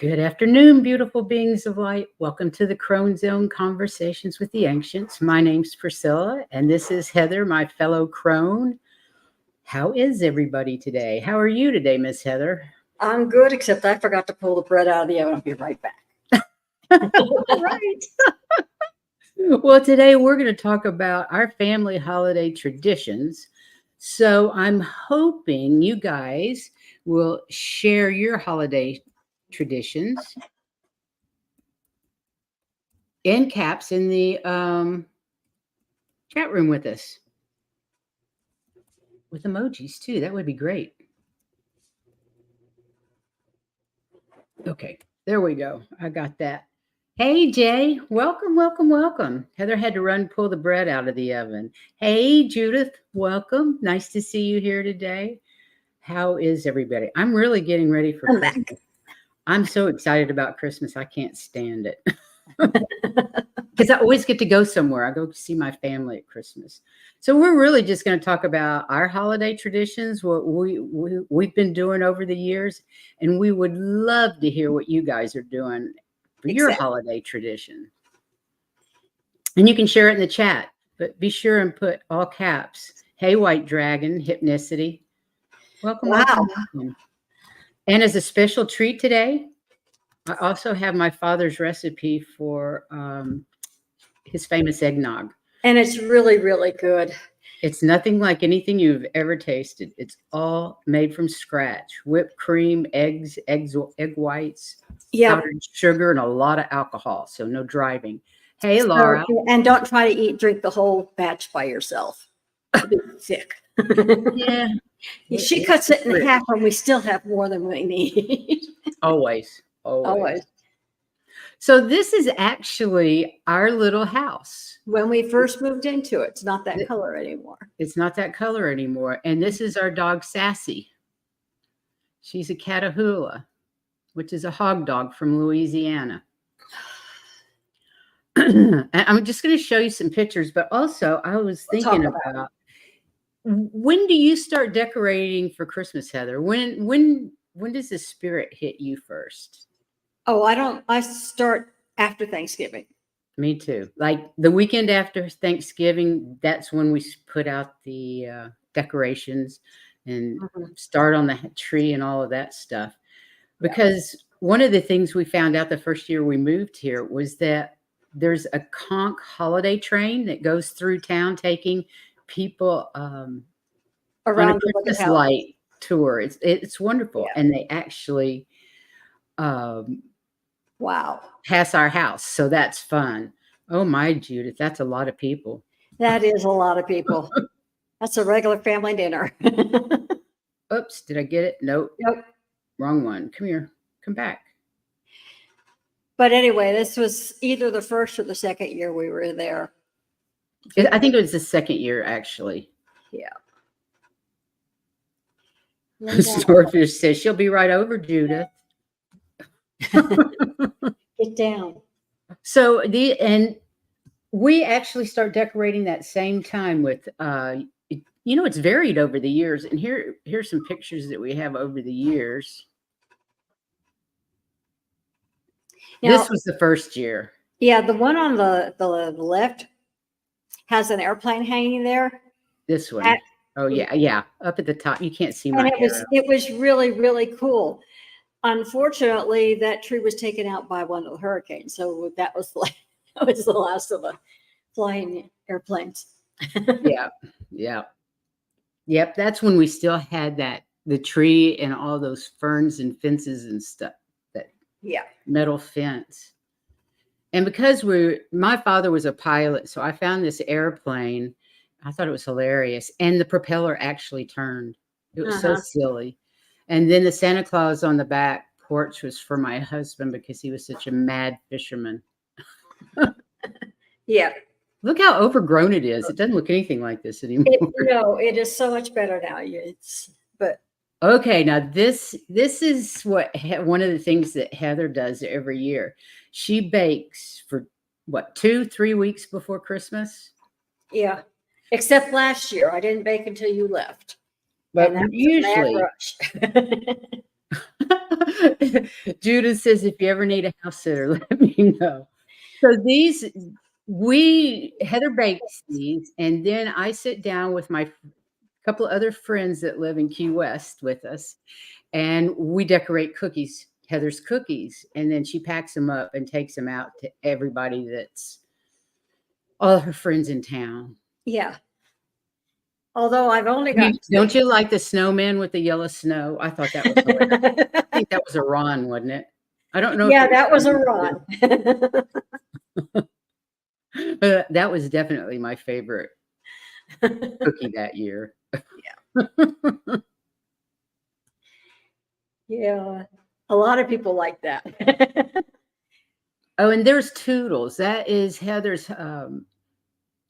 Good afternoon, beautiful beings of light. Welcome to the Crone Zone Conversations with the Ancients. My name's Priscilla, and this is Heather, my fellow crone. How is everybody today? How are you today, Miss Heather? I'm good, except I forgot to pull the bread out of the oven. I'll be right back. Right. Well, today we're going to talk about our family holiday traditions. So I'm hoping you guys will share your holiday traditions in caps in the chat room with us. With emojis too. That would be great. Okay, there we go. I got that. Hey, Jay, welcome, welcome, welcome. Heather had to run pull the bread out of the oven. Hey, Judith, welcome. Nice to see you here today. How is everybody? I'm really getting ready for I'm Christmas. back. I'm so excited about Christmas. I can't stand it. Because I always get to go somewhere. I go see my family at Christmas. So we're really just going to talk about our holiday traditions, what we've been doing over the years, and we would love to hear what you guys are doing for your holiday tradition. And you can share it in the chat, but be sure and put all caps. Hey, White Dragon, Hypnicity. Welcome, welcome. And as a special treat today, I also have my father's recipe for his famous eggnog. And it's really, really good. It's nothing like anything you've ever tasted. It's all made from scratch. Whipped cream, egg whites, powdered sugar, and a lot of alcohol. So no driving. Hey, Laura. And don't try to drink the whole batch by yourself. You'll be sick. Yeah. She cuts it in half and we still have more than we need. Always. So this is actually our little house. When we first moved into it, it's not that color anymore. It's not that color anymore. And this is our dog, Sassy. She's a Catahoula, which is a hog dog from Louisiana. I'm just going to show you some pictures, but also I was thinking about when do you start decorating for Christmas, Heather? When does the spirit hit you first? Oh, I start after Thanksgiving. Me too. Like the weekend after Thanksgiving, that's when we put out the decorations and start on the tree and all of that stuff. Because one of the things we found out the first year we moved here was that there's a conch holiday train that goes through town taking people around a Christmas light tour. It's wonderful. Yeah. And they actually pass our house. So that's fun. Oh my, Judith, that's a lot of people. That is a lot of people. That's a regular family dinner. Oops, did I get it? Nope. Wrong one. Come here. Come back. But anyway, this was either the first or the second year we were there. I think it was the second year, actually. Yeah. Swordfish says she'll be right over, Judith. Get down. So we actually start decorating that same time with it's varied over the years. And here's some pictures that we have over the years. Now, this was the first year. Yeah, the one on the left has an airplane hanging there. This one. Yeah. Up at the top. You can't see my arrow. It was really, really cool. Unfortunately, that tree was taken out by one of the hurricanes. So that was the last of the flying airplanes. Yep. That's when we still had the tree and all those ferns and fences and stuff. Metal fence. And because my father was a pilot, so I found this airplane. I thought it was hilarious. And the propeller actually turned. It was so silly. And then the Santa Claus on the back porch was for my husband because he was such a mad fisherman. Yeah. Look how overgrown it is. It doesn't look anything like this anymore. No, it is so much better now. Okay, now this is one of the things that Heather does every year. She bakes for 2-3 weeks before Christmas? Yeah, except last year. I didn't bake until you left. But usually, Judith says, if you ever need a house sitter, let me know. So Heather bakes these, and then I sit down with my couple of other friends that live in Key West with us, and we decorate cookies, Heather's cookies, and then she packs them up and takes them out to everybody that's all her friends in town. Yeah. Although I've only got. Don't you like the snowman with the yellow snow? I thought that was hilarious. I think that was a Ron, wasn't it? I don't know. Yeah, that was a Ron. But that was definitely my favorite cookie that year. Yeah, a lot of people like that. Oh, and there's Toodles. That is Heather's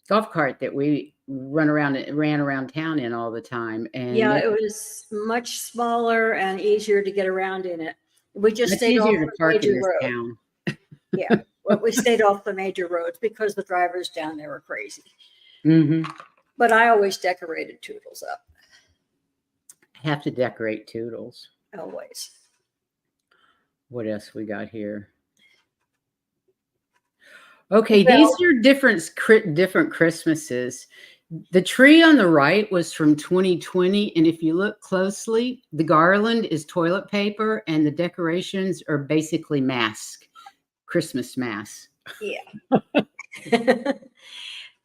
golf cart that we ran around town in all the time. And Yeah, it was much smaller and easier to get around in it. We just it's stayed off easier to the park in major this road. town. Yeah, well, we stayed off the major roads because the drivers down there were crazy. Mm-hmm. But I always decorated Toodles up, Have to decorate Toodles. always. What else we got here? Okay, Well- these are different Christmases. The tree on the right was from 2020, and if you look closely, the garland is toilet paper, and the decorations are basically Christmas masks. Yeah.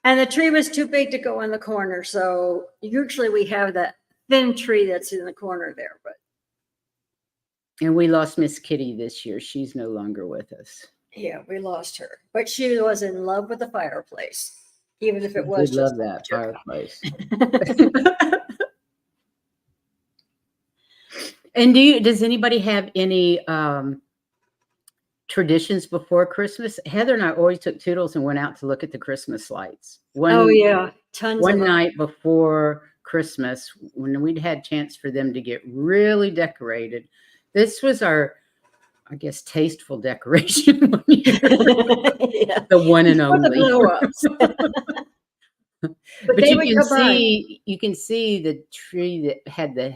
And the tree was too big to go in the corner, so usually we have that thin tree that's in the corner there, but And we lost Miss Kitty this year. She's no longer with us. yeah, we lost her. But she was in love with the fireplace, even if it I was did love just that fireplace. fireplace. And does anybody have any traditions before Christmas? Heather and I always took Toodles and went out to look at the Christmas lights. Oh yeah, tons One of them. night before Christmas, when we'd had chance for them to get really decorated. This was our, I guess, tasteful decoration one year. Yeah. The one and Before the only. blow-ups. But But they you would can come by. see the tree that had the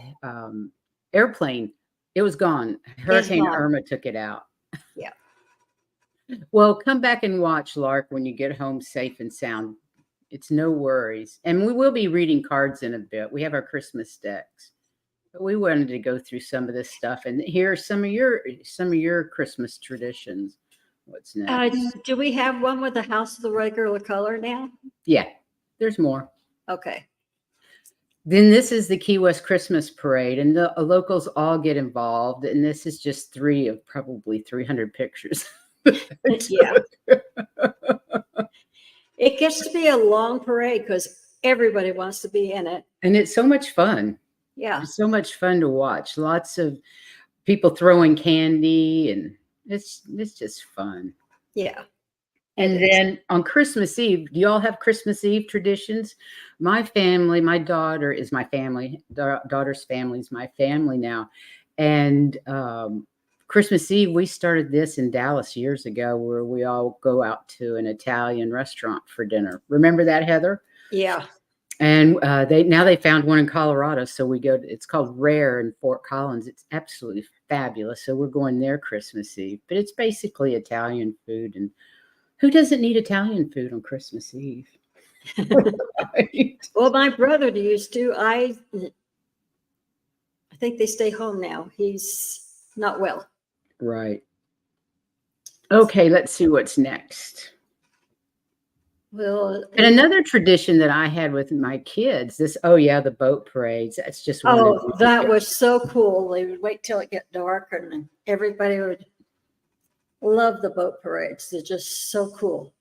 airplane. It was gone. Hurricane gone. Irma took it out. Yeah. Well, come back and watch, Lark, when you get home safe and sound. It's no worries. And we will be reading cards in a bit. We have our Christmas decks. But we wanted to go through some of this stuff and hear some of your Christmas traditions. What's next? Do we have one with the house of the regular color now? Yeah, there's more. Okay. Then this is the Key West Christmas Parade, and the locals all get involved. And this is just 3 of probably 300 pictures. Yeah. It gets to be a long parade because everybody wants to be in it. And it's so much fun. Yeah. It's so much fun to watch. Lots of people throwing candy, and it's just fun. Yeah. And then on Christmas Eve, do y'all have Christmas Eve traditions? My family, my daughter is my family. Daughter's family is my family now. And Christmas Eve, we started this in Dallas years ago, where we all go out to an Italian restaurant for dinner. Remember that, Heather? Yeah. And they found one in Colorado, so we go. It's called Rare in Fort Collins. It's absolutely fabulous. So we're going there Christmas Eve. But it's basically Italian food, and who doesn't need Italian food on Christmas Eve? Right? Well, my brother used to. I think they stay home now. He's not well. Right. Okay, let's see what's next. Well, And another tradition that I had with my kids, the boat parades. That's just one oh, of that was so cool. They would wait till it get dark, and everybody would love the boat parades. They're just so cool.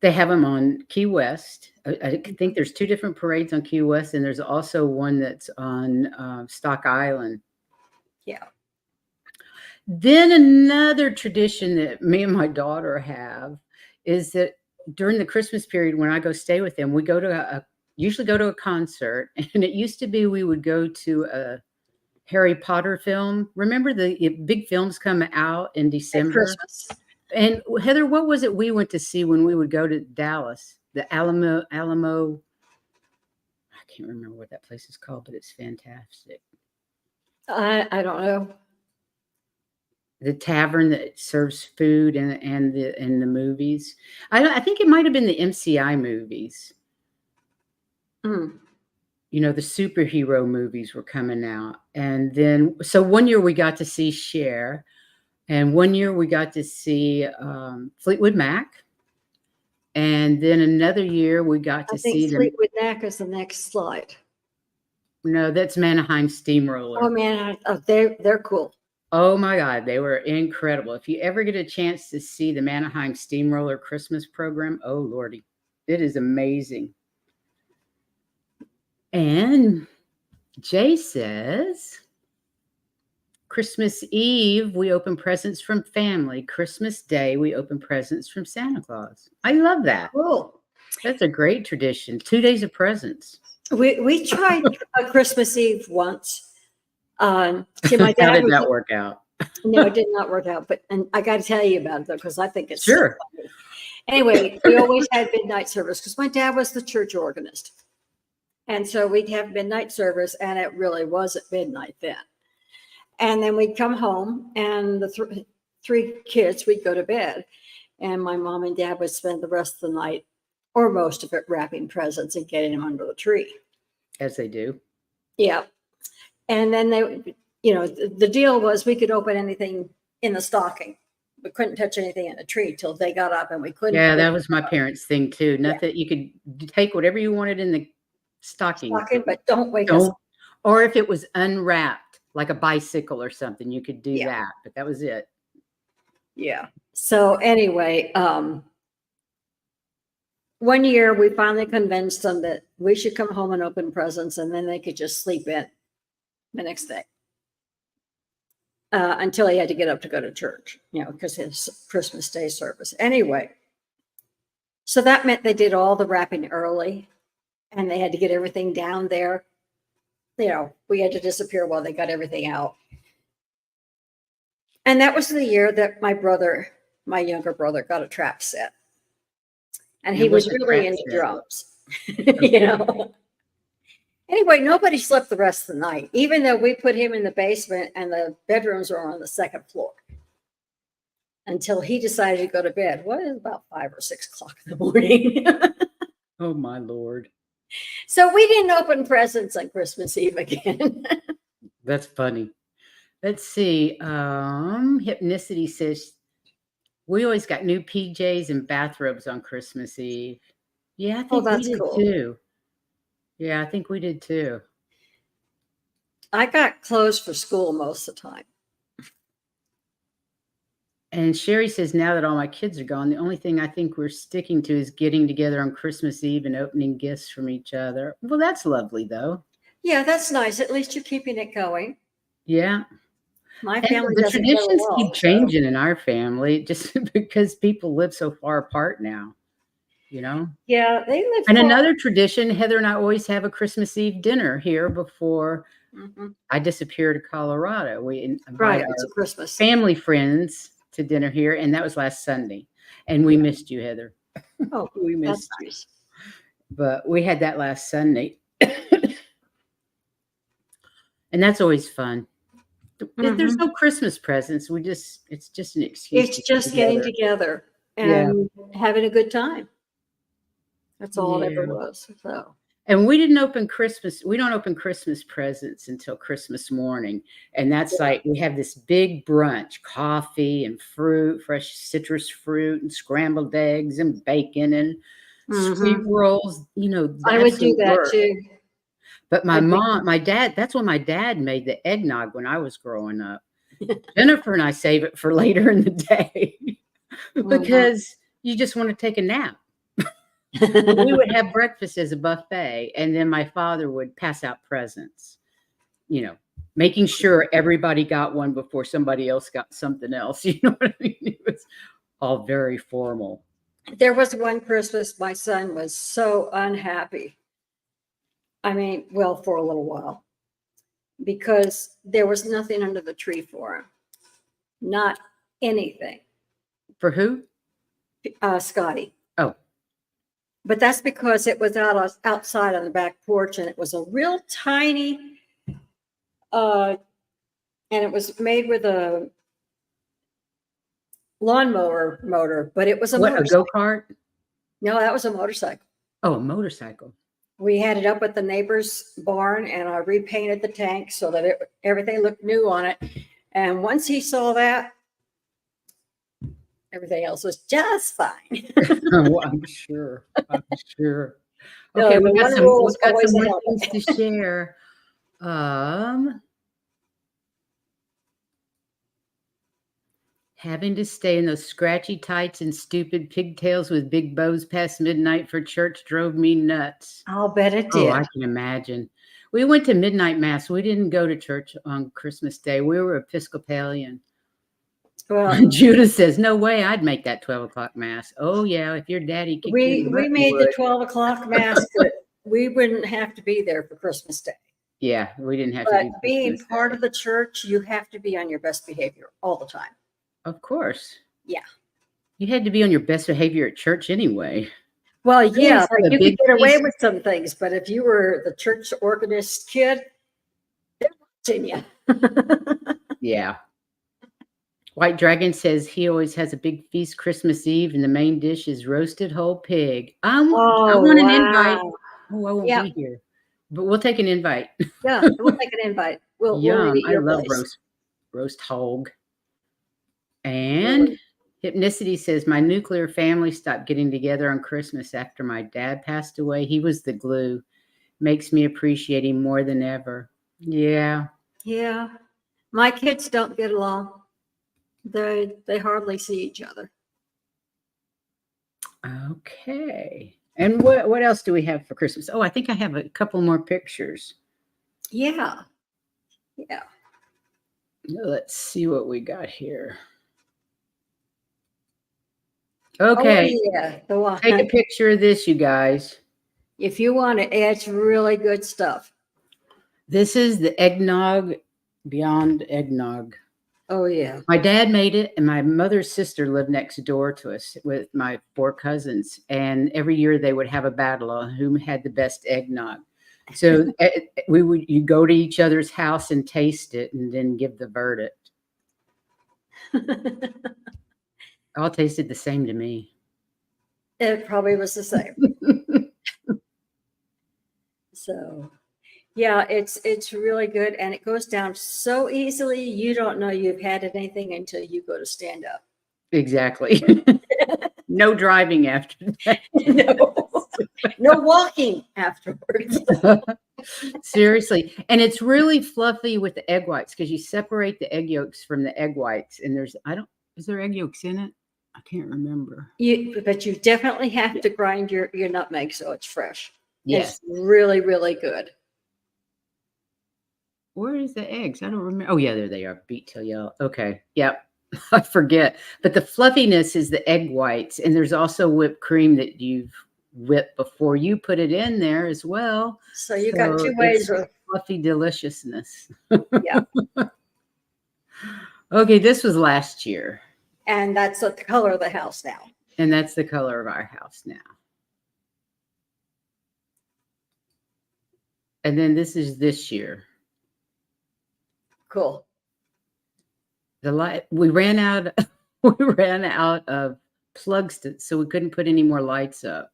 They have them on Key West. I think there's 2 different parades on Key West, and there's also one that's on Stock Island. Yeah. Then another tradition that me and my daughter have is that during the Christmas period, when I go stay with them, we usually go to a concert. And it used to be we would go to a Harry Potter film. Remember the big films come out in December? Christmas. And Heather, what was it we went to see when we would go to Dallas? The Alamo. I can't remember what that place is called, but it's fantastic. I don't know. the tavern that serves food and the movies. I think it might have been the MCI movies. Mm. You know, the superhero movies were coming out. And then, so one year we got to see Cher, and one year we got to see Fleetwood Mac. And then another year we got I to see think them. Fleetwood Mac is the next slide. No, that's Mannheim Oh Steamroller. man, they're cool. Oh my God, they were incredible. If you ever get a chance to see the Mannheim Steamroller Christmas program, oh Lordy, it is amazing. And Jay says, Christmas Eve, we open presents from family. Christmas Day, we open presents from Santa Claus. I love that. Cool. That's a great tradition. 2 days of presents. We tried a Christmas Eve once. See, my How dad did was, that work out? no, it did not work out, but and I got to tell you about it though, because I think it's so Sure. funny. Anyway, we always had midnight service because my dad was the church organist. And so we'd have midnight service, and it really was at midnight then. And then we'd come home, and the three kids, we'd go to bed. And my mom and dad would spend the rest of the night, or most of it, wrapping presents and getting them under the tree. As they do. Yeah. And then they, you know, the deal was we could open anything in the stocking. We couldn't touch anything in the tree till they got up, and we couldn't. Yeah, that was my parents' thing too. Nothing, you could take whatever you wanted in the stocking, But don't wake us up. or if it was unwrapped, like a bicycle or something, you could do Yeah. that. But that was it. Yeah. So anyway, one year we finally convinced them that we should come home and open presents, and then they could just sleep in the next day. Until he had to get up to go to church, you know, because his Christmas Day service. Anyway, so that meant they did all the wrapping early, and they had to get everything down there. You know, we had to disappear while they got everything out. And that was the year that my younger brother, got a trap set. And he And was what's a really trap into set? drums, you know. Anyway, nobody slept the rest of the night, even though we put him in the basement and the bedrooms were on the second floor. Until he decided to go to bed. What is about 5 or 6 o'clock in the morning? Oh my Lord. So we didn't open presents on Christmas Eve again. That's funny. Let's see. Hypnicity says we always got new PJs and bathrobes on Christmas Eve. Yeah, I think that's we did cool. too. Yeah, I think we did too. I got clothes for school most of the time. And Sherry says, now that all my kids are gone, the only thing I think we're sticking to is getting together on Christmas Eve and opening gifts from each other. Well, that's lovely, though. Yeah, that's nice. At least you're keeping it going. Yeah. My And family the doesn't traditions really well, keep changing in our family just because people live so far apart now, you know? Yeah, they live And far. another tradition, Heather and I always have a Christmas Eve dinner here before I disappear to Colorado. We invite Right, our it's a Christmas. family friends to dinner here, and that was last Sunday. And we missed you, Heather. Oh, We that's missed you. nice. But we had that last Sunday. And that's always fun. There's no Christmas presents. It's just an excuse. It's to get just getting together and having a good time. That's all it ever Yeah. was. So And we don't open Christmas presents until Christmas morning. And that's like, we have this big brunch, coffee and fruit, fresh citrus fruit and scrambled eggs and bacon and sweet rolls, you know. I would do absolute that work. too. But my dad, that's when my dad made the eggnog when I was growing up. Jennifer and I save it for later in the day because you just want to take a nap. We would have breakfast as a buffet, and then my father would pass out presents, you know, making sure everybody got one before somebody else got something else. You know what I mean? It was all very formal. There was one Christmas my son was so unhappy. I mean, well, for a little while, because there was nothing under the tree for him. Not anything. For who? Scotty. Oh. But that's because it was outside on the back porch, and it was a real tiny, and it was made with a lawnmower motor, but it was a What, a motorcycle. go-kart? No, that was a motorcycle. Oh, a motorcycle. We had it up at the neighbor's barn and I repainted the tank so that everything looked new on it. And once he saw that, everything else was just fine. Oh, I'm sure. I'm sure. No, Okay, the we've got one some, rule we've is got always some a more helmet. things to share. Having to stay in those scratchy tights and stupid pigtails with big bows past midnight for church drove me nuts. I'll bet it Oh, did. I can imagine. We went to midnight mass. We didn't go to church on Christmas Day. We were Episcopalian. Well, Judah says, no way I'd make that 12 o'clock mass. Oh, yeah, if your daddy kicked you in the butt, we you made the would. 12 o'clock mass, but we wouldn't have to be there for Christmas Day. Yeah, we didn't have But to do being Christmas part Day. of the church, you have to be on your best behavior all the time. Of course. Yeah. You had to be on your best behavior at church anyway. Well, They yeah, always have like a you big could get away feast. with some things, but if you were the church organist kid, they're watching you. Yeah. White Dragon says he always has a big feast Christmas Eve, and the main dish is roasted whole pig. I want an invite. wow. Oh, I won't Yeah. be here, but we'll take an invite. Yeah, we'll take an invite. We'll meet Yum! at I your love place. roast hog. And Hypnicity says my nuclear family stopped getting together on Christmas after my dad passed away. He was the glue. Makes me appreciate him more than ever. Yeah. Yeah. My kids don't get along. They hardly see each other. Okay. And what else do we have for Christmas? Oh, I think I have a couple more pictures. Yeah. Yeah. Let's see what we got here. Oh, Okay. yeah. The one. Take a picture of this, you guys. If you want it, it's really good stuff. This is the eggnog beyond eggnog. Oh, yeah. My dad made it, and my mother's sister lived next door to us with my 4 cousins. And every year they would have a battle on who had the best eggnog. So you go to each other's house and taste it, and then give the verdict. All tasted the same to me. It probably was the same. So, yeah, it's really good, and it goes down so easily. You don't know you've had anything until you go to stand up. Exactly. No driving after that. No walking afterwards. Seriously. And it's really fluffy with the egg whites because you separate the egg yolks from the egg whites. And is there egg yolks in it? I can't remember. But you definitely have to grind your nutmeg so it's fresh. Yes. It's really, really good. Where is the eggs? I don't remember. Oh, yeah, there they are. Beat till yellow. Okay. Yep. I forget. But the fluffiness is the egg whites. And there's also whipped cream that you've whipped before you put it in there as well. So you got 2 ways of fluffy deliciousness. Yeah. Okay, this was last year. And that's the color of the house now. And that's the color of our house now. And then this is this year. Cool. We ran out of plugs so we couldn't put any more lights up.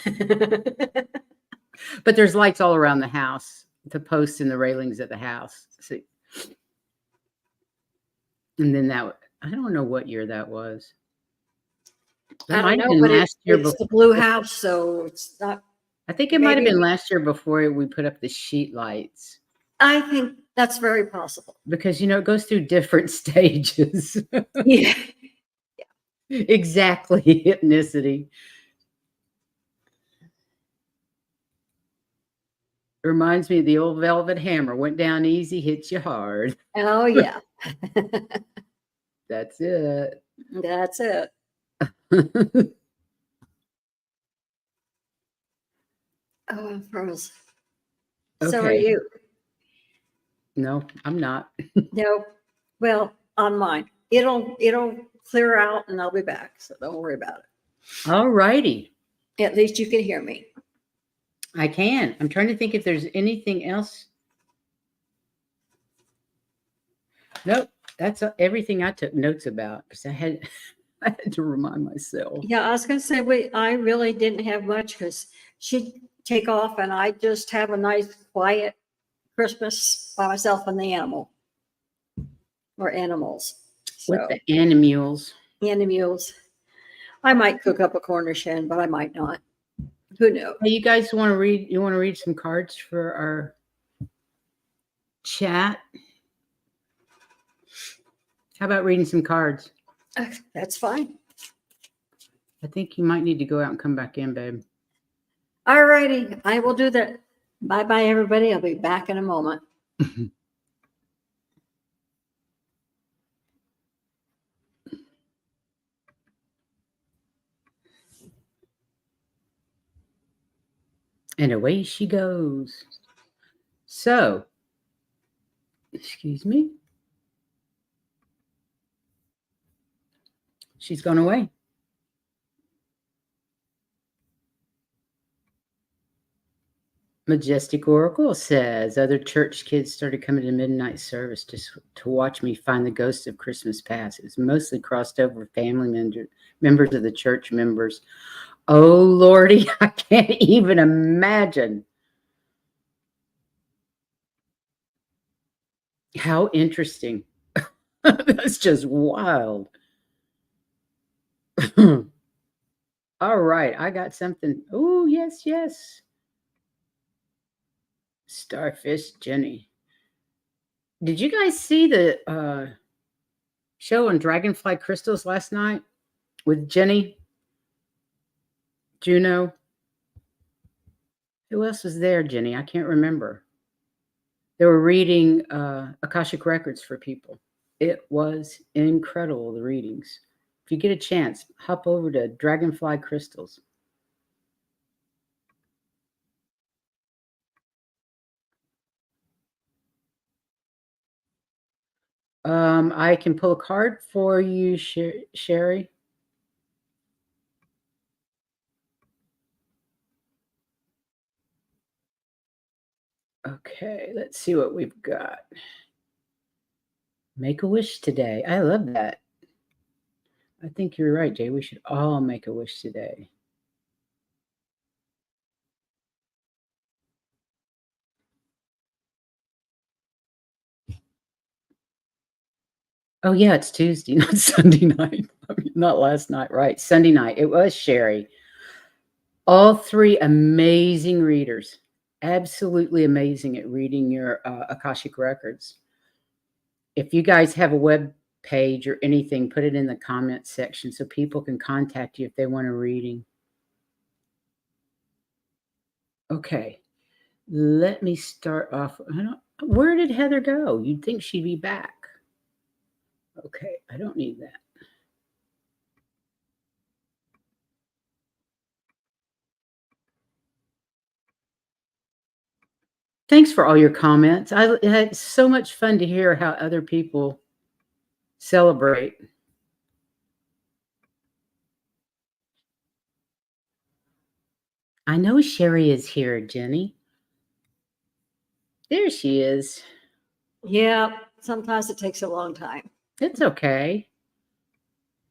But there's lights all around the house, the posts and the railings of the house. See. And then I don't know what year that was. That might have been last year it's before. the blue house, so it's not. I think it might have been last year before we put up the sheet lights. I think that's very possible. Because, it goes through different stages. Yeah. Exactly. Hypnicity. Reminds me of the old velvet hammer. Went down easy, hits you hard. Oh, yeah. That's it. That's it. Oh, I'm froze. So are Okay. you? No, I'm not. No. Well, on mine. It'll clear out and I'll be back. So don't worry about it. All righty. At least you can hear me. I can. I'm trying to think if there's anything else. Nope. That's everything I took notes about because I had to remind myself. Yeah, I was gonna say, I really didn't have much because she'd take off and I just have a nice quiet Christmas by myself and the animals. With So, the animals. animals. I might cook up a Cornish hen, but I might not. Who knows? Hey, you guys want to read? You want to read some cards for our chat? How about reading some cards? That's fine. I think you might need to go out and come back in, babe. All righty, I will do that. Bye-bye, everybody. I'll be back in a moment. And away she goes. So, excuse me. She's gone away. Majestic Oracle says other church kids started coming to midnight service just to watch me find the ghost of Christmas past. It was mostly crossed over family members of the church members. Oh, Lordy, I can't even imagine. How interesting. That's just wild. All right, I got something. Oh, yes, yes. Starfish Jenny. Did you guys see the show on Dragonfly Crystals last night with Jenny? Juno? Who else was there, Jenny? I can't remember. They were reading Akashic Records for people. It was incredible, the readings. If you get a chance, hop over to Dragonfly Crystals. I can pull a card for you, Sherry. Okay, let's see what we've got. Make a wish today. I love that. I think you're right, Jay. We should all make a wish today. Oh, yeah, it's Tuesday, not Sunday night. I mean, not last night, right? Sunday night. It was Sherry. All three amazing readers. Absolutely amazing at reading your Akashic Records. If you guys have a web page or anything, put it in the comment section so people can contact you if they want a reading. Okay, let me start off. Where did Heather go? You'd think she'd be back. Okay, I don't need that. Thanks for all your comments. I had so much fun to hear how other people celebrate. I know Sherry is here, Jenny. There she is. Yeah, sometimes it takes a long time. It's okay.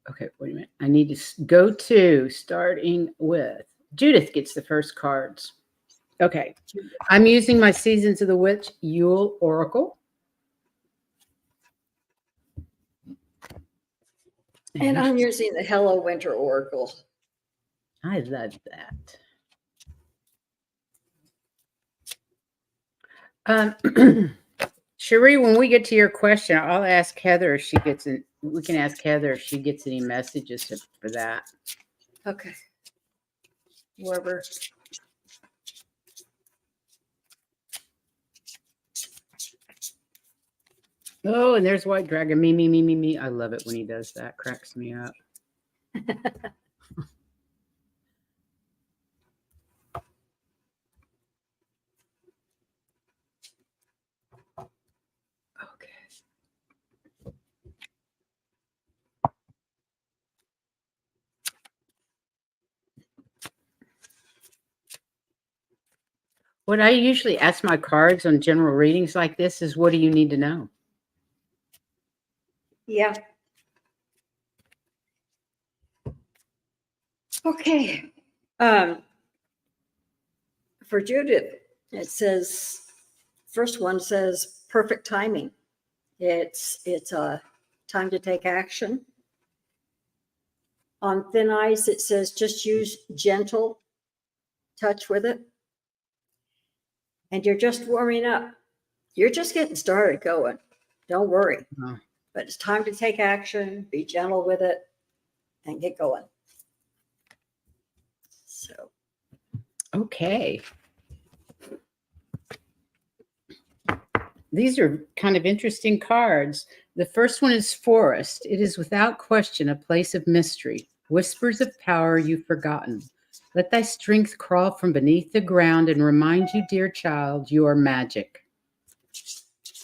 Okay, wait a minute. I need to go to starting with Judith gets the first cards. Okay. I'm using my Seasons of the Witch Yule Oracle. And I'm using the Hello Winter Oracle. I love that. Cherie, when we get to your question, I'll ask Heather if she gets it. We can ask Heather if she gets any messages for that. Okay. Whoever. Oh, and there's White Dragon. Me, me, me, me, me. I love it when he does that. Cracks me up. What I usually ask my cards on general readings like this is, what do you need to know? Yeah. Okay. For Judith, it says, first one says perfect timing. It's a time to take action. On thin ice, it says just use gentle touch with it. And you're just warming up. You're just getting started going. Don't worry. Oh, But it's time to take action, be gentle with it, and get going. So, okay. These are kind of interesting cards. The first one is Forest. It is without question a place of mystery. Whispers of power you've forgotten. Let thy strength crawl from beneath the ground and remind you, dear child, you are magic.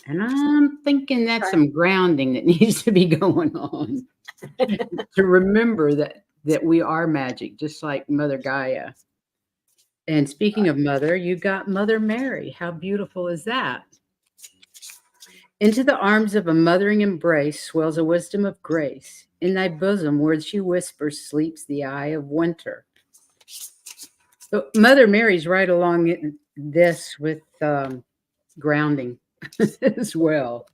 And I'm thinking that's some grounding that needs to be going on to remember that we are magic, just like Mother Gaia. And speaking of Mother, you got Mother Mary. How beautiful is that? Into the arms of a mothering embrace swells a wisdom of grace. In thy bosom, where she whispers, sleeps the eye of winter. So Mother Mary's right along this with grounding as well.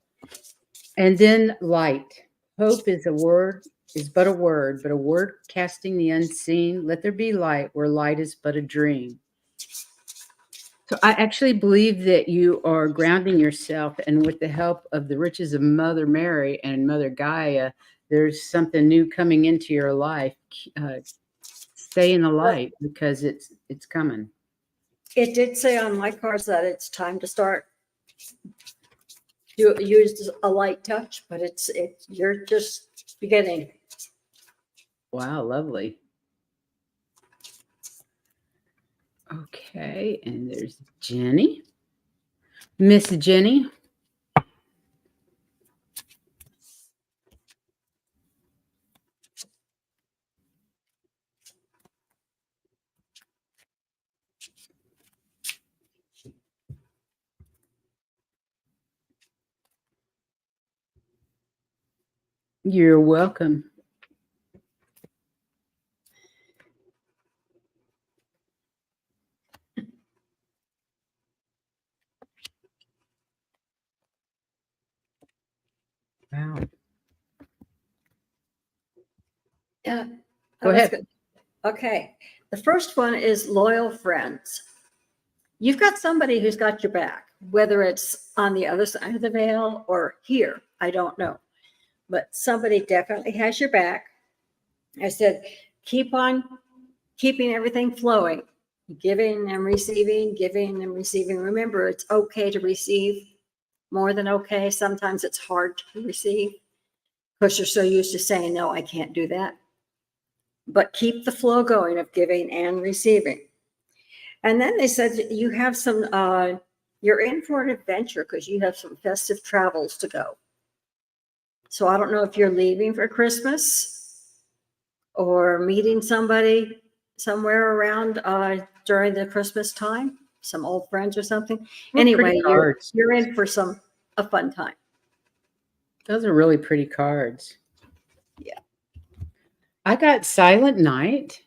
And then light. Hope is but a word casting the unseen. Let there be light where light is but a dream. So I actually believe that you are grounding yourself, and with the help of the riches of Mother Mary and Mother Gaia, there's something new coming into your life. Stay in the light because it's coming. it did say on my cards that it's time to start. You used a light touch, but you're just beginning. Wow, lovely. Okay, and there's Jenny. Miss Jenny. You're welcome. Wow. Yeah. Go ahead. Good. Okay. The first one is loyal friends. You've got somebody who's got your back, whether it's on the other side of the veil or here. I don't know. But somebody definitely has your back. I said, keep on keeping everything flowing, giving and receiving, giving and receiving. Remember, it's okay to receive more than okay. Sometimes it's hard to receive because you're so used to saying, no, I can't do that. But keep the flow going of giving and receiving. And then they said you have some, you're in for an adventure because you have some festive travels to go. So I don't know if you're leaving for Christmas or meeting somebody somewhere around during the Christmas time, some old friends or something. Anyway, you're in for a fun time. Those are really pretty cards. Yeah. I got Silent Night.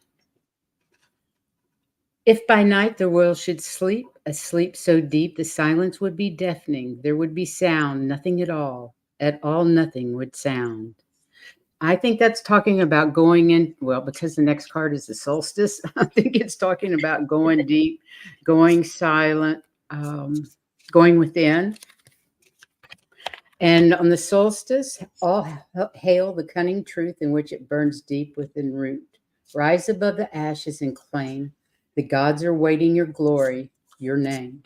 If by night the world should sleep, a sleep so deep the silence would be deafening. There would be sound, nothing at all nothing would sound. I think that's talking about going in, well, because the next card is the solstice. I think it's talking about going deep, going silent, going within. And on the solstice, all hail the cunning truth in which it burns deep within root. Rise above the ashes and claim the gods are waiting your glory, your name.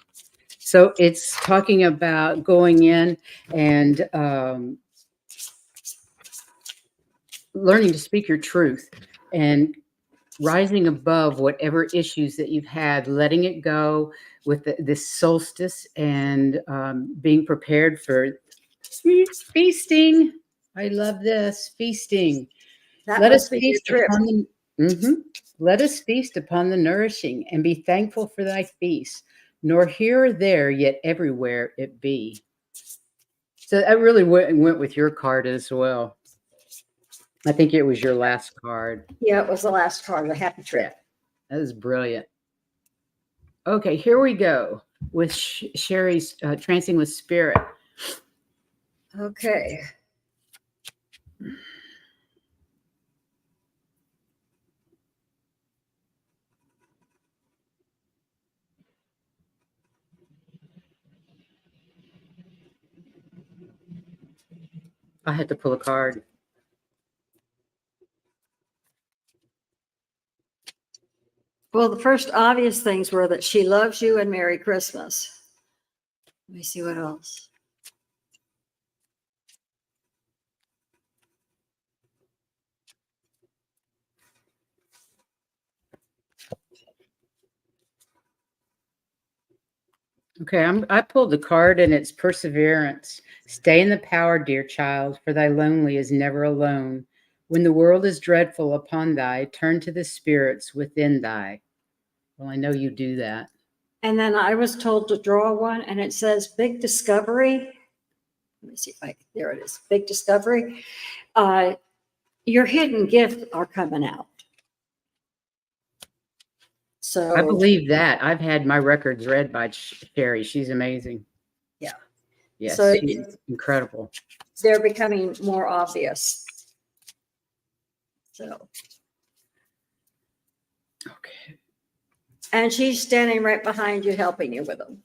So it's talking about going in and learning to speak your truth and rising above whatever issues that you've had, letting it go with this solstice and being prepared for feasting. I love this feasting. Let us feast upon the Let us feast upon the nourishing and be thankful for thy feast, nor here or there, yet everywhere it be. So that really went with your card as well. I think it was your last card. Yeah, it was the last card, a happy trip. That is brilliant. Okay, here we go with Sherry's Trancing with Spirit. Okay. I had to pull a card. Well, the first obvious things were that she loves you and Merry Christmas. Let me see what else. Okay, I pulled the card and it's perseverance. Stay in the power, dear child, for thy lonely is never alone. When the world is dreadful upon thy, turn to the spirits within thy. Well, I know you do that. And then I was told to draw one, and it says big discovery. Let me see if there it is. Big discovery. Your hidden gifts are coming out. So I believe that. I've had my records read by Sherry. She's amazing. Yeah. Yes, So she's incredible. they're becoming more obvious. So. Okay. And she's standing right behind you, helping you with them.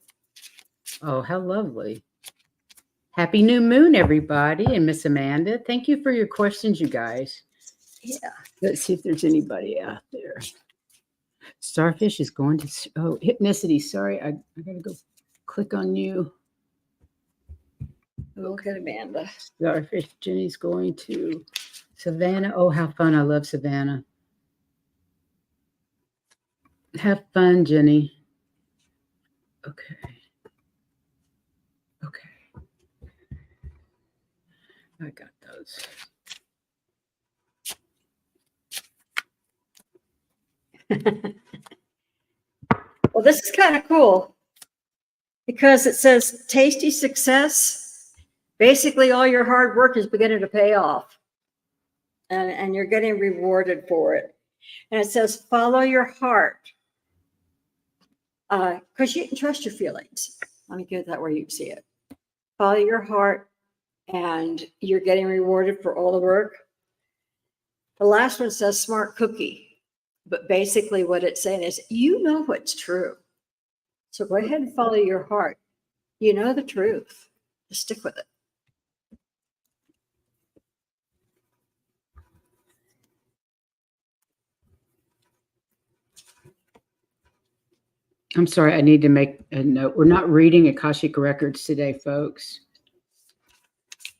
Oh, how lovely. Happy new moon, everybody. And Miss Amanda, thank you for your questions, you guys. Yeah. Let's see if there's anybody out there. Starfish is going to, oh, Hypnicity. Sorry, I got to go click on you. Look at Amanda. Starfish, Jenny's going to Savannah. Oh, how fun. I love Savannah. Have fun, Jenny. Okay. Okay. I got those. Well, this is kind of cool because it says tasty success. Basically, all your hard work is beginning to pay off, and you're getting rewarded for it. And it says follow your heart, because you can trust your feelings. Let me get that where you can see it. Follow your heart, and you're getting rewarded for all the work. The last one says smart cookie. But basically what it's saying is, you know what's true. So go ahead and follow your heart. You know the truth. Just stick with it. I'm sorry, I need to make a note. We're not reading Akashic Records today, folks.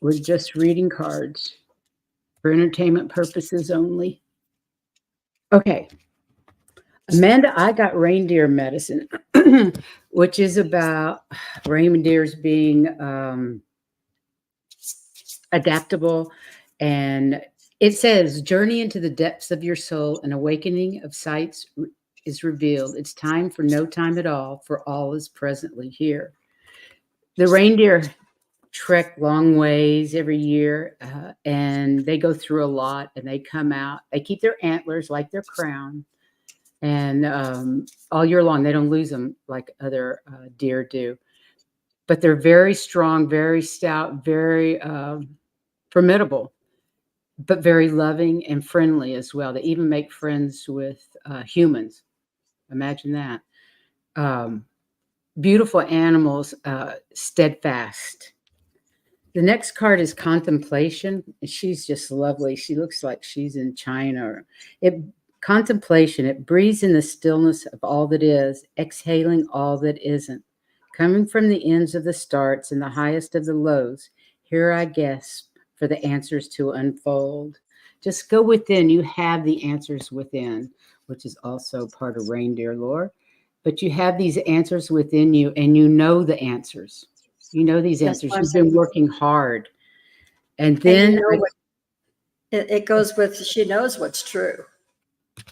We're just reading cards for entertainment purposes only. Okay. Amanda, I got reindeer medicine, which is about reindeers being adaptable. And it says, journey into the depths of your soul, an awakening of sights is revealed. It's time for no time at all, for all is presently here. The reindeer trek long ways every year, and they go through a lot, and they come out. They keep their antlers like their crown. And all year long, they don't lose them like other deer do. But they're very strong, very stout, very formidable, but very loving and friendly as well. They even make friends with humans. Imagine that. Beautiful animals, steadfast. The next card is contemplation. She's just lovely. She looks like she's in China. Contemplation, it breathes in the stillness of all that is, exhaling all that isn't. Coming from the ends of the starts and the highest of the lows, here I guess for the answers to unfold. Just go within. You have the answers within, which is also part of reindeer lore. But you have these answers within you, and you know the answers. You know these answers. You've been working hard. And then you know it goes with, she knows what's true.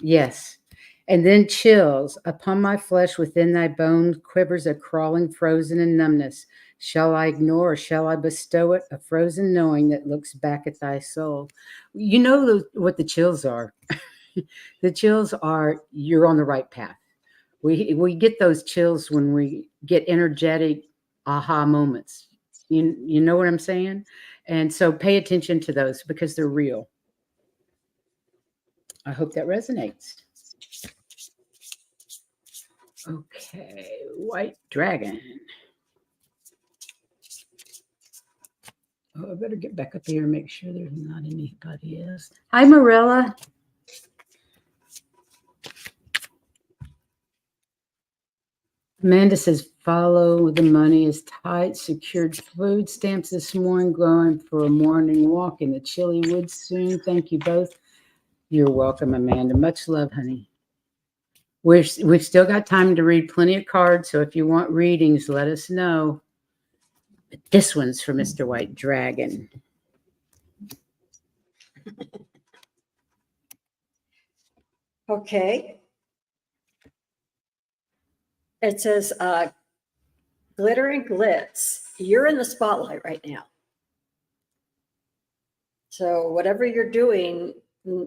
Yes. And then chills upon my flesh within thy bone quivers a crawling frozen in numbness. Shall I ignore or shall I bestow it? A frozen knowing that looks back at thy soul. You know what the chills are. The chills are you're on the right path. We get those chills when we get energetic aha moments. You know what I'm saying? And so pay attention to those because they're real. I hope that resonates. Okay, white dragon. Oh, I better get back up here and make sure there's not anybody else. Hi, Marilla. Amanda says, follow the money is tight. Secured food stamps this morning, going for a morning walk in the chilly woods soon. Thank you both. You're welcome, Amanda. Much love, honey. We've still got time to read plenty of cards, so if you want readings, let us know. But this one's for Mr. White Dragon. Okay. It says, glitter and glitz. You're in the spotlight right now. So whatever you're doing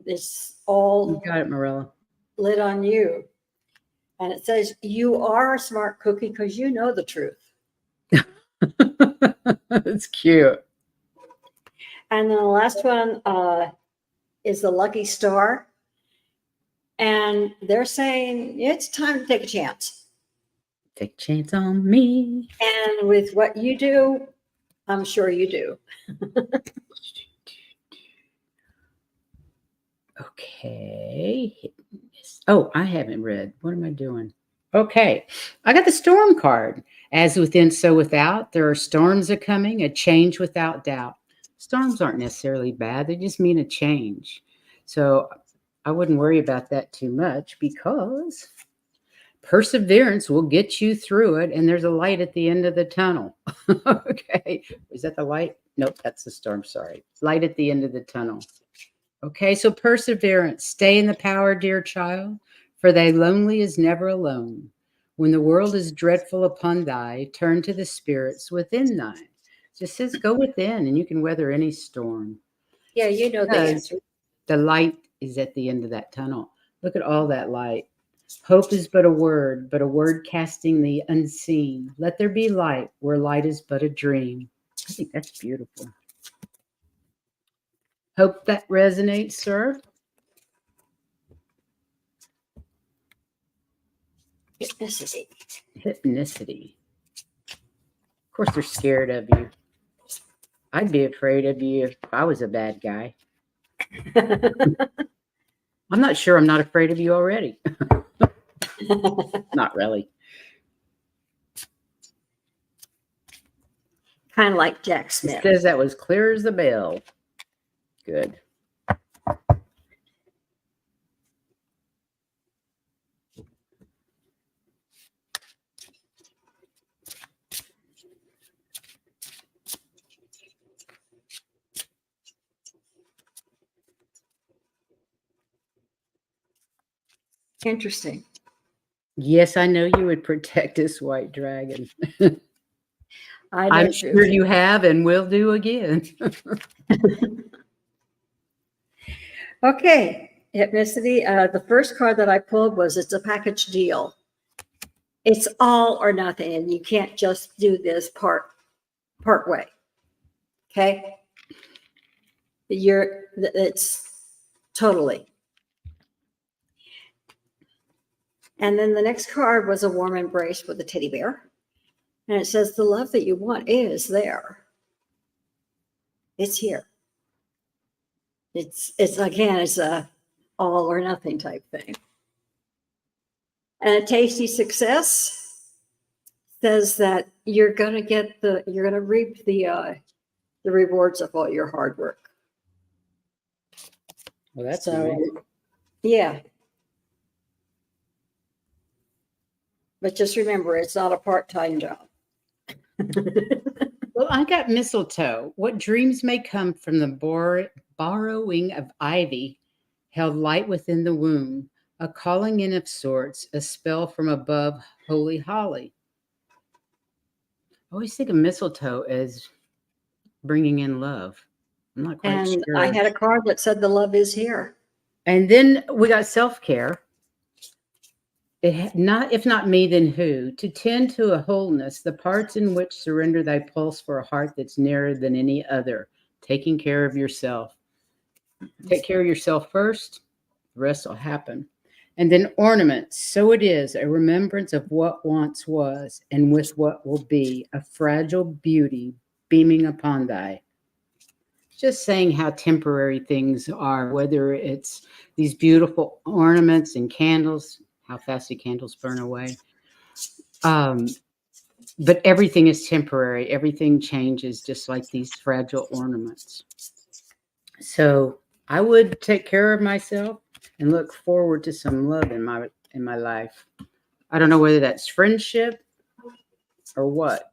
is all You got it, Marilla. lit on you. And it says, you are a smart cookie because you know the truth. That's cute. And then the last one is the lucky star. And they're saying it's time to take a chance. Take a chance on me. And with what you do, I'm sure you do. Okay. Oh, I haven't read. What am I doing? Okay. I got the storm card. As within, so without. There are storms a coming, a change without doubt. Storms aren't necessarily bad. They just mean a change. So I wouldn't worry about that too much because perseverance will get you through it. And there's a light at the end of the tunnel. Okay. Is that the light? Nope, that's the storm. Sorry. Light at the end of the tunnel. Okay, so perseverance. Stay in the power, dear child, for thy lonely is never alone. When the world is dreadful upon thy, turn to the spirits within thy. Just says go within and you can weather any storm. Yeah, you know the Because answer. the light is at the end of that tunnel. Look at all that light. Hope is but a word casting the unseen. Let there be light where light is but a dream. I think that's beautiful. Hope that resonates, sir. Ethnicity. Hypnicity. Of course, they're scared of you. I'd be afraid of you if I was a bad guy. I'm not sure I'm not afraid of you already. Not really. Kind of like Jack It Smith. says that was clear as the bell. Good. Interesting. Yes, I know you would protect this white dragon. I know I'm sure you have and will do again. Okay, ethnicity. The first card that I pulled was it's a package deal. It's all or nothing, and you can't just do this part way. Okay, it's totally. And then the next card was a warm embrace with a teddy bear, and it says the love that you want is there. It's here. It's again, it's a all or nothing type thing. And a tasty success says that you're going to reap the rewards of all your hard work. Well, that's So, nice. yeah. But just remember, it's not a part-time job. Well, I got mistletoe. What dreams may come from the borrowing of ivy held light within the womb, a calling in of sorts, a spell from above, holy holly. I always think of mistletoe as bringing in love. I'm not quite And sure. I had a card that said the love is here. And then we got self-care. Not if not me, then who? To tend to a wholeness, the parts in which surrender thy pulse for a heart that's nearer than any other. Taking care of yourself. Take care of yourself first, the rest will happen. And then ornaments. So it is a remembrance of what once was and with what will be, a fragile beauty beaming upon thy. Just saying how temporary things are, whether it's these beautiful ornaments and candles, how fast do candles burn away? But everything is temporary. Everything changes, just like these fragile ornaments. So I would take care of myself and look forward to some love in my life. I don't know whether that's friendship or what.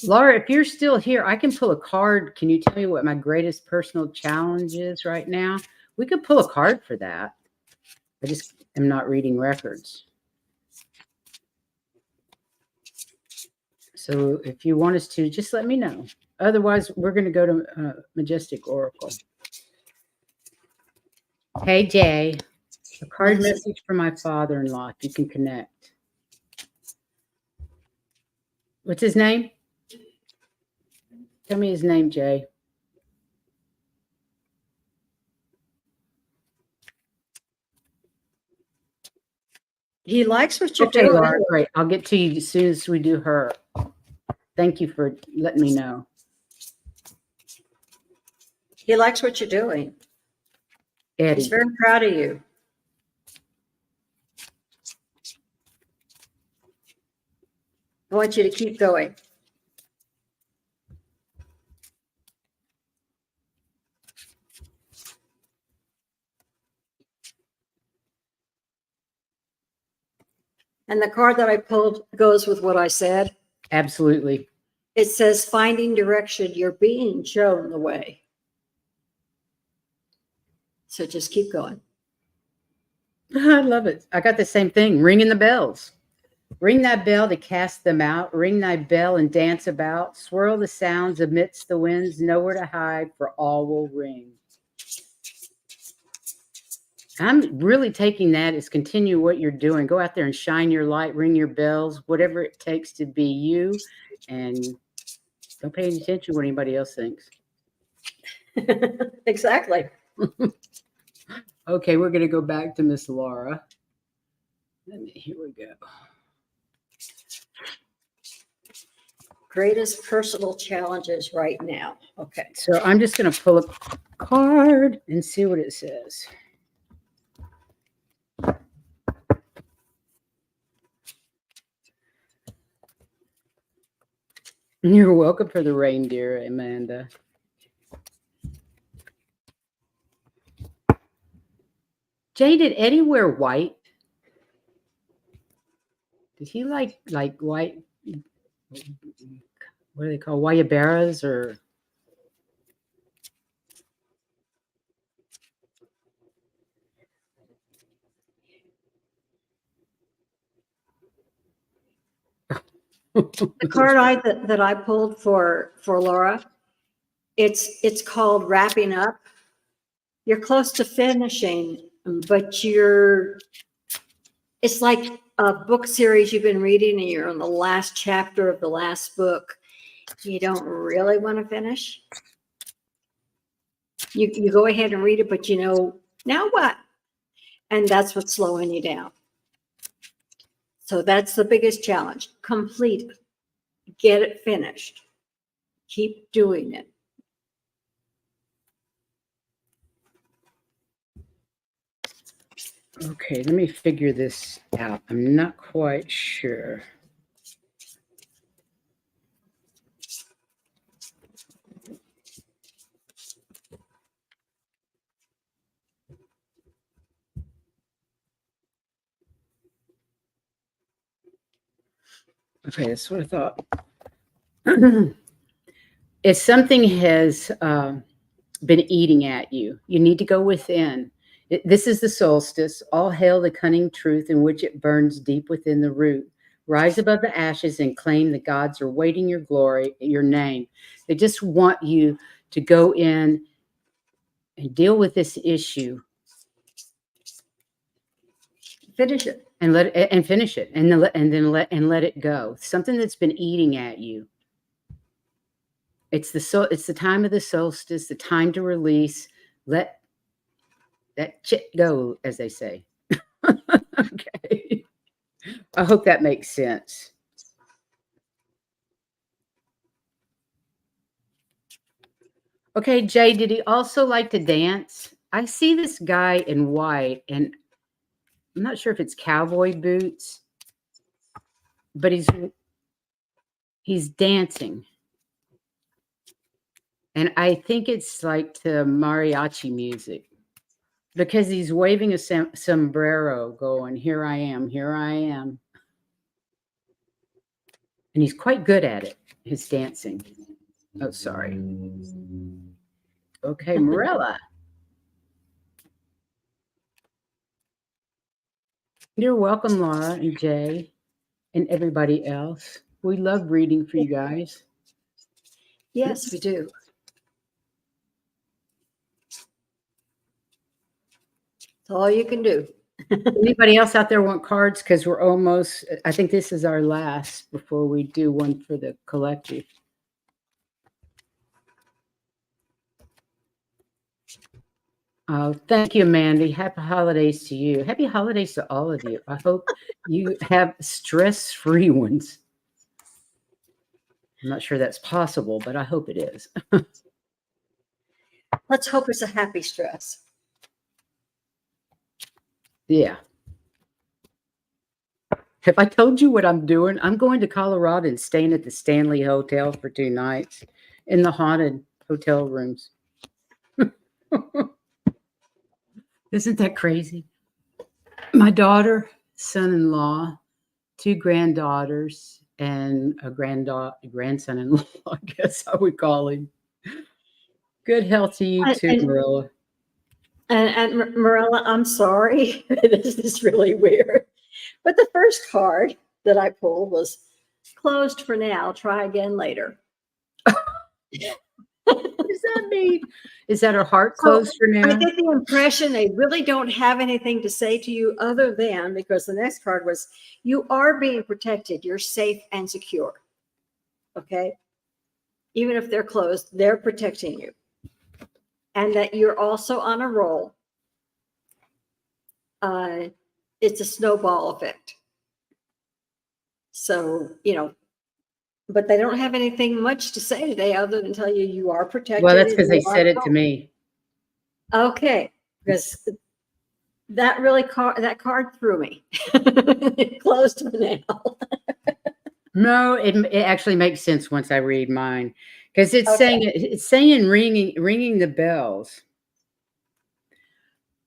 Laura, if you're still here, I can pull a card. Can you tell me what my greatest personal challenge is right now? We could pull a card for that. I just am not reading records. So if you want us to, just let me know. Otherwise, we're going to go to Majestic Oracle. Hey, Jay. A card message from my father-in-law, if you can connect. What's his name? Tell me his name, Jay. He likes what you're Okay, doing. Laura, great. I'll get to you as soon as we do her. Thank you for letting me know. He likes what you're doing. Eddie. He's very proud of you. I want you to keep going. And the card that I pulled goes with what I said. Absolutely. It says, finding direction, you're being shown the way. So just keep going. I love it. I got the same thing. Ringing the bells. Ring thy bell to cast them out. Ring thy bell and dance about. Swirl the sounds amidst the winds. Nowhere to hide, for all will ring. I'm really taking that as continue what you're doing. Go out there and shine your light, ring your bells, whatever it takes to be you. And don't pay any attention to what anybody else thinks. Exactly. Okay, we're going to go back to Miss Laura. Here we go. Greatest personal challenges right now. Okay. So I'm just going to pull a card and see what it says. You're welcome for the reindeer, Amanda. Jay, did Eddie wear white? Did he like white? What do they call guayaberas or? The card that I pulled for Laura, it's called wrapping up. You're close to finishing, but it's like a book series you've been reading and you're in the last chapter of the last book. You don't really want to finish. You go ahead and read it, but now what? And that's what's slowing you down. So that's the biggest challenge. Complete it. Get it finished. Keep doing it. Okay, let me figure this out. I'm not quite sure. Okay, that's what I thought. If something has been eating at you, you need to go within. This is the solstice. All hail the cunning truth in which it burns deep within the root. Rise above the ashes and claim the gods are waiting your glory, your name. They just want you to go in and deal with this issue Finish it. and finish it, and then let it go. Something that's been eating at you. It's the time of the solstice, the time to release. Let that shit go, as they say. Okay. I hope that makes sense. Okay, Jay, did he also like to dance? I see this guy in white, and I'm not sure if it's cowboy boots, but he's dancing. And I think it's like to mariachi music because he's waving a sombrero going, here I am, here I am. And he's quite good at it, his dancing. Oh, sorry. Okay, Morella. You're welcome, Laura and Jay and everybody else. We love reading for you guys. Yes, we do. It's all you can do. Anybody else out there want cards? Because we're almost, I think this is our last before we do one for the collective. Oh, thank you, Mandy. Happy holidays to you. Happy holidays to all of you. I hope you have stress-free ones. I'm not sure that's possible, but I hope it is. Let's hope it's a happy stress. Yeah. Have I told you what I'm doing? I'm going to Colorado and staying at the Stanley Hotel for 2 nights in the haunted hotel rooms. Isn't that crazy? My daughter, son-in-law, 2 granddaughters, and a grandson-in-law, I guess I would call him. Good health to you too, Marilla. And Marilla, I'm sorry. This is really weird. But the first card that I pulled was closed for now. Try again later. What does that mean? Is that her heart closed for now? I get the impression they really don't have anything to say to you other than, because the next card was, you are being protected. You're safe and secure. Okay? Even if they're closed, they're protecting you. And that you're also on a roll. It's a snowball effect. So, but they don't have anything much to say today other than tell you you are protected. Well, that's because they said it to me. Okay, because that really that card threw me. It closed for now. No, it actually makes sense once I read mine, because it's saying ringing the bells,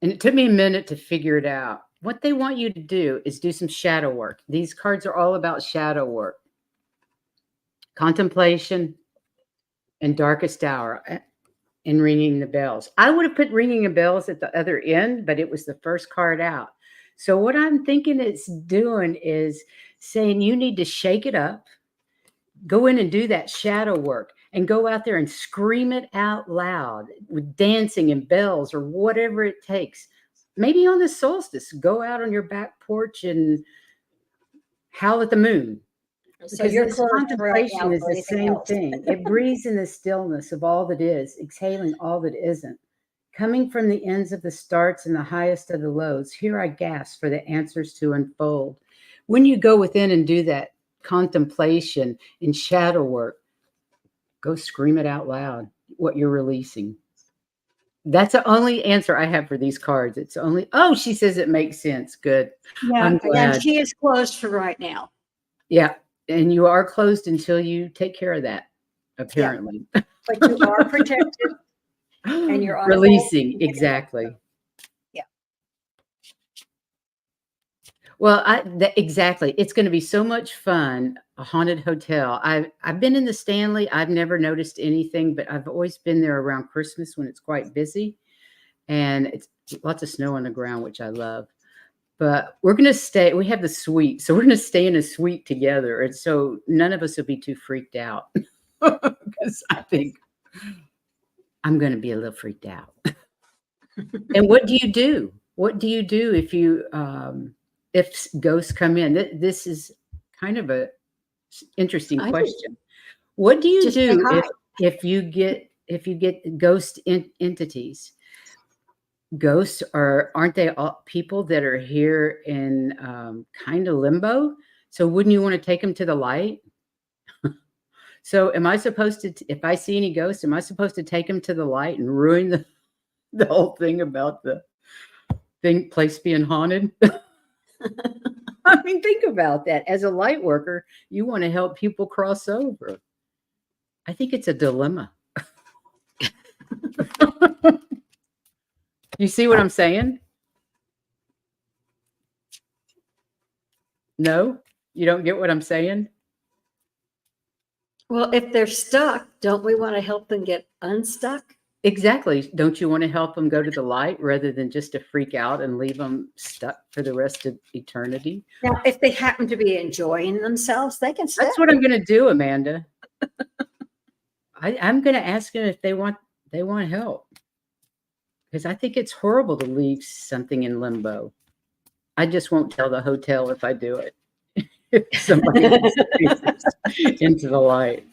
and it took me a minute to figure it out. What they want you to do is do some shadow work. These cards are all about shadow work, contemplation, and darkest hour, and ringing the bells. I would have put ringing the bells at the other end, but it was the first card out. So what I'm thinking it's doing is saying you need to shake it up, go in and do that shadow work, and go out there and scream it out loud with dancing and bells or whatever it takes. Maybe on the solstice, go out on your back porch and howl at the moon. So Because your this contemplation is the same else. thing. It breathes in the stillness of all that is, exhaling all that isn't. Coming from the ends of the starts and the highest of the lows, here I gasp for the answers to unfold. When you go within and do that contemplation and shadow work, go scream it out loud, what you're releasing. That's the only answer I have for these cards. It's only, she says it makes sense. Good. Yeah, I'm glad. and she is closed for right now. Yeah. And you are closed until you take care of that, apparently. Yeah. But you are protected and you're on releasing. Exactly. Yeah. Well, exactly. It's going to be so much fun. A haunted hotel. I've been in the Stanley. I've never noticed anything, but I've always been there around Christmas when it's quite busy, and it's lots of snow on the ground, which I love. But we're going to stay. We have the suite. So we're going to stay in a suite together. And so none of us will be too freaked out. Because I think I'm going to be a little freaked out. And what do you do? What do you do if ghosts come in? This is kind of a interesting I question. What do you Just say do hi. if you get ghost entities? Ghosts aren't they all people that are here in kind of limbo? So wouldn't you want to take them to the light? So am I supposed to, if I see any ghosts, am I supposed to take them to the light and ruin the whole thing about the place being haunted? I mean, think about that. As a light worker, you want to help people cross over. I think it's a dilemma. You see what I'm saying? No? You don't get what I'm saying? Well, if they're stuck, don't we want to help them get unstuck? Exactly. Don't you want to help them go to the light rather than just to freak out and leave them stuck for the rest of eternity? Now, if they happen to be enjoying themselves, they can stay. That's what I'm going to do, Amanda. I'm going to ask them if they want help. Because I think it's horrible to leave something in limbo. I just won't tell the hotel if I do it. If somebody into the light.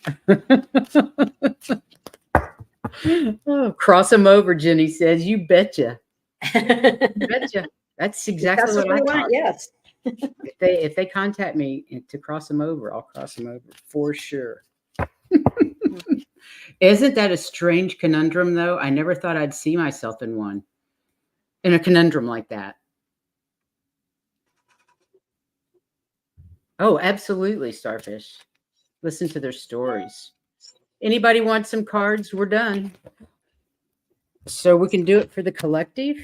Oh, cross them over, Jenny says. You betcha. You betcha. That's exactly what I we thought. want. Yes. If they contact me to cross them over, I'll cross them over for sure. Isn't that a strange conundrum, though? I never thought I'd see myself in a conundrum like that. Oh, absolutely, Starfish. Listen to their stories. Anybody want some cards? We're done. So we can do it for the collective.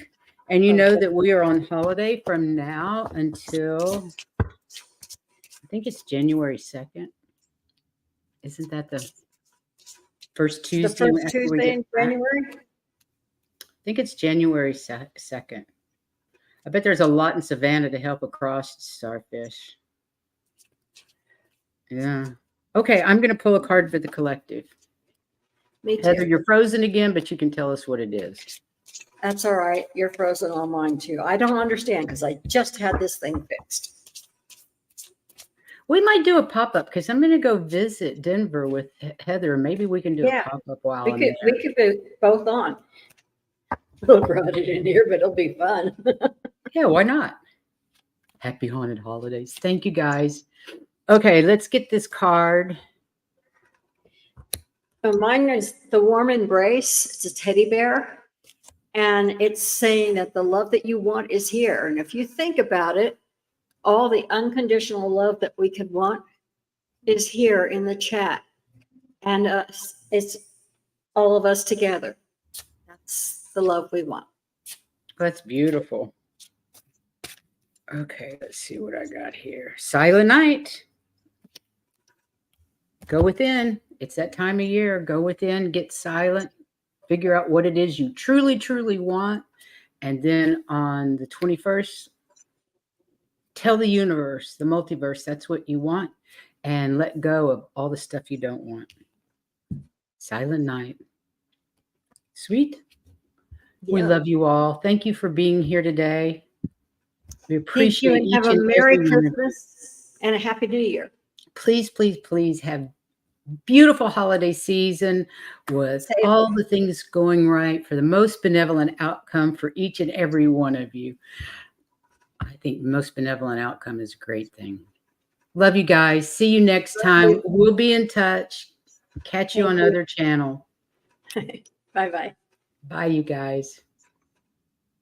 And you know that we are on holiday from now until, I think it's January 2nd. Isn't that the first Tuesday? The first after we Tuesday get in back? January. I think it's January 2nd. I bet there's a lot in Savannah to help across, Starfish. Yeah. Okay, I'm going to pull a card for the collective. Me too. Heather, you're frozen again, but you can tell us what it is. That's all right. You're frozen on mine too. I don't understand because I just had this thing fixed. We might do a pop-up because I'm going to go visit Denver with Heather. Maybe we can do a pop-up while I'm there. We could be both on. We'll brought it in here, but it'll be fun. Yeah, why not? Happy haunted holidays. Thank you, guys. Okay, let's get this card. So mine is the warm embrace. It's a teddy bear. And it's saying that the love that you want is here. And if you think about it, all the unconditional love that we could want is here in the chat. And it's all of us together. That's the love we want. That's beautiful. Okay, let's see what I got here. Silent Night. Go within. It's that time of year. Go within, get silent, figure out what it is you truly, truly want. And then on the 21st, tell the universe, the multiverse, that's what you want. And let go of all the stuff you don't want. Silent Night. Sweet. We love you all. Thank you for being here today. We appreciate Thank you, and have a Merry Christmas and a Happy New Year. Please, please, please have beautiful holiday season with all the things going right for the most benevolent outcome for each and every one of you. I think most benevolent outcome is a great thing. Love you guys. See you next time. We'll be in touch. Catch you on other channel. Bye-bye. Bye, you guys.